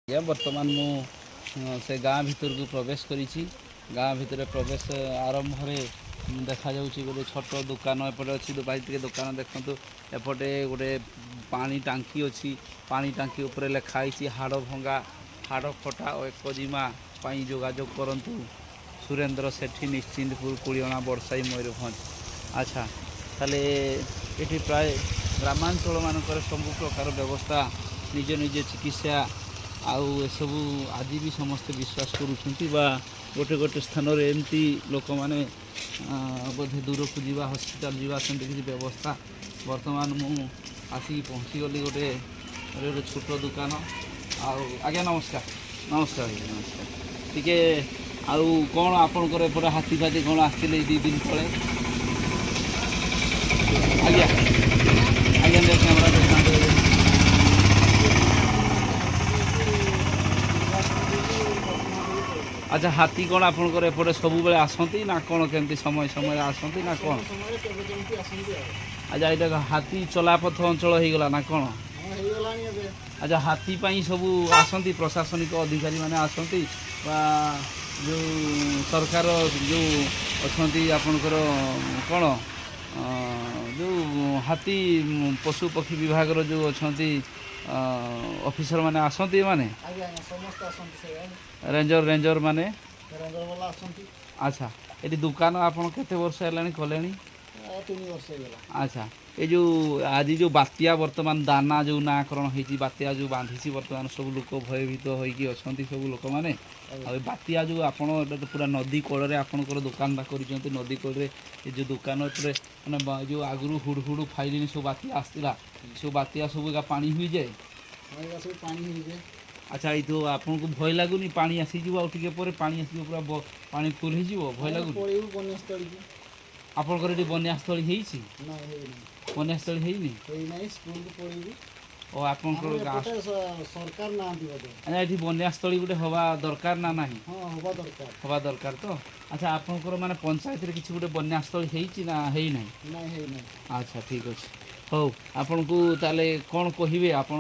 या वर्तमान मु से गाँ भितर को प्रवेश करी गाँ भितर प्रवेश आरंभ देखा गोटे छोट दुकान एपटे अच्छी भाई टे दुकान देखु एपटे गोटे पानी टांकी अच्छी पानी टांकी उपर लिखाई हाड़ भंगा हाड़ फटा और एकजिमा जोगाजोग करूँ सुरेंद्र सेठी निश्चिंतपुर कुड़ियणा बरसाई मयूरभंज। अच्छा ताले ये प्राय ग्रामांचल मानक सब प्रकार व्यवस्था निज निज चिकित्सा आउ सबू आज भी समस्ते विश्वास करुँच गोटे गोटे स्थान एमती लोक मैंने बोधे दूर को जीवा हॉस्पिटल जीवा से किसी व्यवस्था वर्तमान मु आसिक पहुँची गली गोटे गोटे छोट दुकान आज्ञा नमस्कार नमस्कार नमस्कार टिके आउ कौन आपणकर एपटे हाथी फाती कौन आसते 2 दिन तले आज्ञा आज्ञा कैमरा अच्छा हाथी कौन आपणकर एपटे सब बेले आसती ना कौन केमती समय समय आसती ना कौन अच्छा यहाँ हाथी चलापथ अंचल हो गला ना कौन अच्छा हाथी सब आसती प्रशासनिक अधिकारी माने आसती जो सरकार जो अच्छा आपणकर कौन जो हाथी पशु पक्षी विभाग जो अच्छा ऑफिसर माने आसती माने रेंजर रेंजर माने अच्छा ये दुकान आपन केते वर्ष है कले 3 वर्ष अच्छा ये जो आज जो बात्या वर्तमान दाना जो नाकरण होती बात्या जो बांधी वर्तमान सब लोक भयभीत होगी अच्छा सब लोक मैंने बात्या जो आपड़ पूरा नदी कूल आपंकर दुकानटा कर नदी कूल जो दुकान मैंने जो आगु हुड़ हुड़ फाइल सब बात्या आसला सब बात्या सब पानी हुई जाए अच्छा ये तो आपन को भय लगुनि पानी आसीज आगे पानी आस पूरा पानी फुल हो भय लगुनि आपंकर ये बन्यास्थली होती बन्यास्थली होनी और आपंकर सरकार ना अच्छा ये बन्यास्थली गोटे हवा दरकार ना ना हवा दरकार तो अच्छा आपंकर माने पंचायत रे किसी गोटे बन्यास्थली होती ना है ना अच्छा ठीक अच्छे हौ आपन को ताले कौन कहे आपण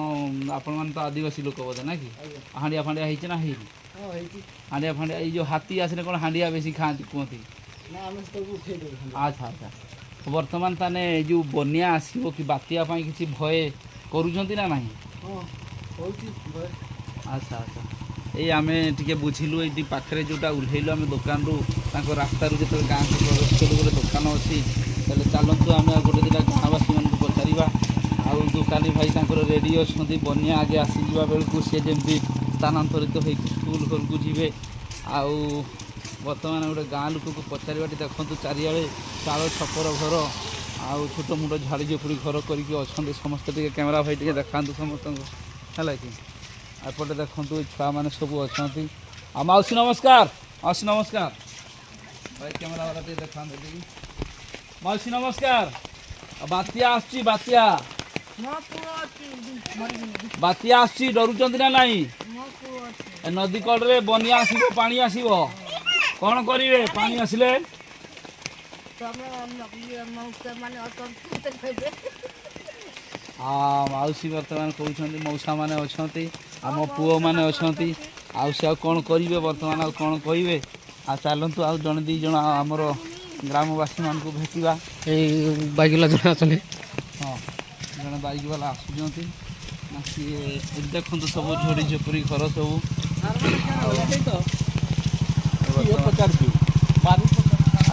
मान तो आदिवासी लोक बोधे ना कि हांडिया फांडिया होती ना है हांडिया फांडिया ये जो हाथी आसने कौन हांडिया बेसी खाती कहती अच्छा अच्छा वर्तमान ताने जो बन्या आसो कि बात्या किसी भय करुँच ना ना अच्छा अच्छा ये आम टे बुझिलु ये पाखे जोटा उल्लैलु आम दुकान रू रास्तार जो गाँव को प्रवेश कलु गोटे दुकान अच्छी चलतु आम गोटे दुटा गाँववासी मान पचारा आउ दुकानी भाई रेडी अच्छा बन्या आगे आसीजा बेलू सी जमी स्थानांतरित हो स्कूल घर को जी आउ बर्तमान गोटे गाँ लोक को पचारा देखते चारिआड़े चाल छपर घर आउ छोट मोट झाड़ी झोपड़ी घर करके समस्त कैमेरा भाई टे देखा समस्त है कि एपटे देखते छुआ मैंने सब अच्छा मौसी नमस्कार मौसी नमस्कार भाई कैमेरा वाला टे देखा मौसी नमस्कार बात्या आसची बात्या बात्या आसची डरुचंत ना नहीं नदी कड़े बनिया आसीबो पानी आसीबो कौन करिवे पानी आसिले हाँ मौसी बर्तमान कहते मौसा मैंने अच्छा आम पुओ मैंने अच्छा आउ कौन करेंगे बर्तमान आ कौन कहे आ चलतु आउ जड़े दी जन आमर ग्रामवासी मान को भेटा बाइक वाला जन हाँ जड़े बाइक वाला आसुँच सी देखु सब झोड़ी झोपड़ी घर सब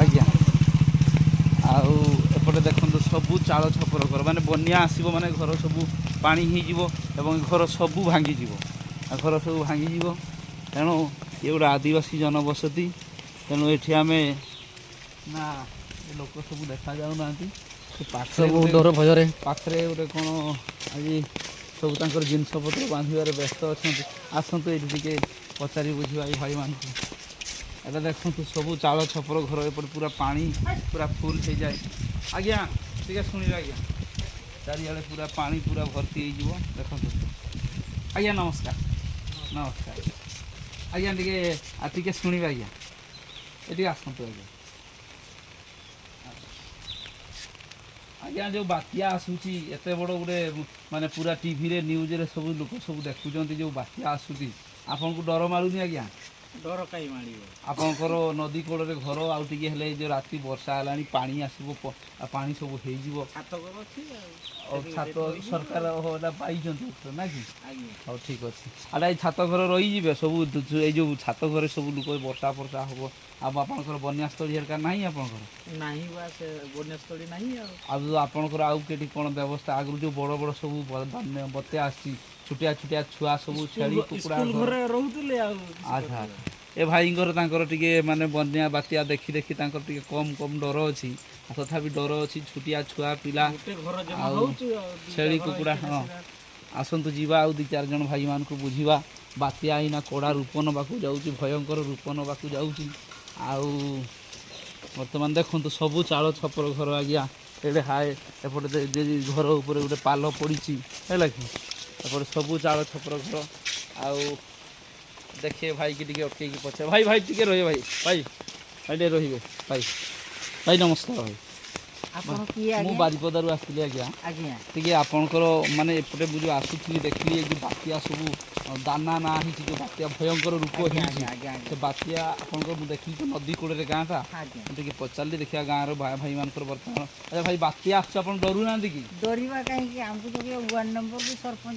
आज्ञा आउ एपटे देखो सबू चाल छपर घर माने बन्या आसो माने घर सब पानी हो घर सब भांगी घर सब भांगी तेणु ये गोटे आदिवासी जनबसती तेणु ये आम ना लोक सब देखा जाऊना सब डर भय पाखे गोटे कौन आज सब जिनपतर बांधार व्यस्त अच्छा आसतु ये पचारि बुझा भाई मान एटा देखु सब चाल छपर घर एपट पूरा पानी पूरा फुल हो जाए आज्ञा टे शुणे आज्ञा चारिआड़े पूरा पानी पूरा भर्ती हो देखो आज्ञा नमस्कार नमस्कार आज्ञा टे शुणे आज्ञा ये आसतु आज्ञा ଆଜ୍ଞା ଯୋଉ ବାତ୍ୟା ଆସୁଛି ଏତେ ବଡ଼ ଗୋଟେ ମାନେ ପୁରା ଟିଭିରେ ନ୍ୟୁଜ୍ରେ ସବୁ ଲୋକ ସବୁ ଦେଖୁଛନ୍ତି ଯୋଉ ବାତ୍ୟା ଆସୁଛି ଆପଣଙ୍କୁ ଡର ମାରୁନି ଆଜ୍ଞା? ଡର କାହିଁ ମାଡ଼ିବ? ଆପଣଙ୍କର ନଦୀ କୂଳରେ ଘର ଆଉ ଟିକେ ହେଲେ ଏଇ ଯୋଉ ରାତି ବର୍ଷା ହେଲାଣି ପାଣି ଆସିବ ଆଉ ପାଣି ସବୁ ହେଇଯିବ ଛାତ ଘର ଅଛି ଆଉ ଛାତ ସରକାର ଏଟା ପାଇଛନ୍ତି ନା କି? ଆଜ୍ଞା ହଉ ଠିକ୍ ଅଛି। ଆଟା ଏଇ ଛାତ ଘର ରହିଯିବେ ସବୁ ଏଇ ଯୋଉ ଛାତ ଘରେ ସବୁ ଲୋକ ବର୍ଷା ଫର୍ଷା ହବ ଆଉ ଆପଣଙ୍କର ବନ୍ୟାସ୍ଥଳୀ ହେରିକା ନାହିଁ ଆପଣଙ୍କର? ନାହିଁ ବା ସେ ବନ୍ୟାସ୍ଥଳୀ ନାହିଁ ଆଉ ଆପଣଙ୍କର ଆଉ କେଠି କ'ଣ ବ୍ୟବସ୍ଥା ଆଗରୁ ଯୋଉ ବଡ଼ ବଡ଼ ସବୁ ବତ୍ୟା ଆସିଛି ଛୋଟିଆ ଛୋଟିଆ ଛୁଆ ସବୁ ଛେଳି କୁକୁଡ଼ା ସ୍କୁଲ ଘରେ ରହୁଥିଲେ ଆଉ ଆଚ୍ଛା ଆଚ୍ଛା ଏ ଭାଇଙ୍କର ତାଙ୍କର ଟିକେ ମାନେ ବନ୍ୟା ବାତ୍ୟା ଦେଖି ଦେଖି ତାଙ୍କର ଟିକେ କମ୍ ଡର ଅଛି ଆଉ ତଥାପି ଡର ଅଛି ଛୋଟିଆ ଛୁଆ ପିଲା ଗୋଟେ ଘର ଜମା ଆଉ ହଉଛି ଛେଳି କୁକୁଡ଼ା ହଁ ଆସନ୍ତୁ ଯିବା ଆଉ 2-4 ଜଣ ଭାଇମାନଙ୍କୁ ବୁଝିବା ବାତ୍ୟା ଏଇନା କଡ଼ା ରୂପ ନେବାକୁ ଯାଉଛି ଭୟଙ୍କର ରୂପ ନେବାକୁ ଯାଉଛି ଆଉ ବର୍ତ୍ତମାନ ଦେଖନ୍ତୁ ସବୁ ଚାଳ ଛପର ଘର ଆଜ୍ଞା ଏଡ଼େ ହାଏ ଏପଟେ ଘର ଉପରେ ଗୋଟେ ପାଲ ପଡ଼ିଛି ହେଲା କି ଏପଟେ ସବୁ ଚାଳ ଛପର ଘର ଆଉ ଦେଖିଏ ଭାଇକି ଟିକେ ଅଟକେଇକି ପଛେ ଭାଇ ଟିକେ ରହିବେ ଭାଇ ଟିକେ ରହିବେ ଭାଇ ନମସ୍କାର ଭାଇ ଆପଣ କିଏ ମୁଁ ବାରିପଦାରୁ ଆସିଥିଲି ଆଜ୍ଞା ଆଜ୍ଞା ଟିକେ ଆପଣଙ୍କର ମାନେ ଏପଟେ ମୁଁ ଯେଉଁ ଆସୁଥିଲି ଦେଖିଲି ଏ ଯେଉଁ ବାତ୍ୟା ସବୁ ଦାନା ନାଁ ହେଇଛି ଯେଉଁ ବାତ୍ୟା ଭୟଙ୍କର ରୂପ ହେଇଛି ସେ ବାତ୍ୟା ଆପଣଙ୍କର ମୁଁ ଦେଖିଲି ତ ନଦୀ କୂଳରେ ଗାଁଟା ମୁଁ ଟିକେ ପଚାରିଲି ଦେଖିବା ଗାଁର ଭାଇମାନଙ୍କର ବର୍ତ୍ତମାନ ଆଚ୍ଛା ଭାଇ ବାତ୍ୟା ଆସୁଛି ଆପଣ ଡରୁନାହାନ୍ତି କି? ଡରିବା କାହିଁକି ଆମକୁ ତ ୱାର୍ଡ ନମ୍ବର ବି ସରପଞ୍ଚ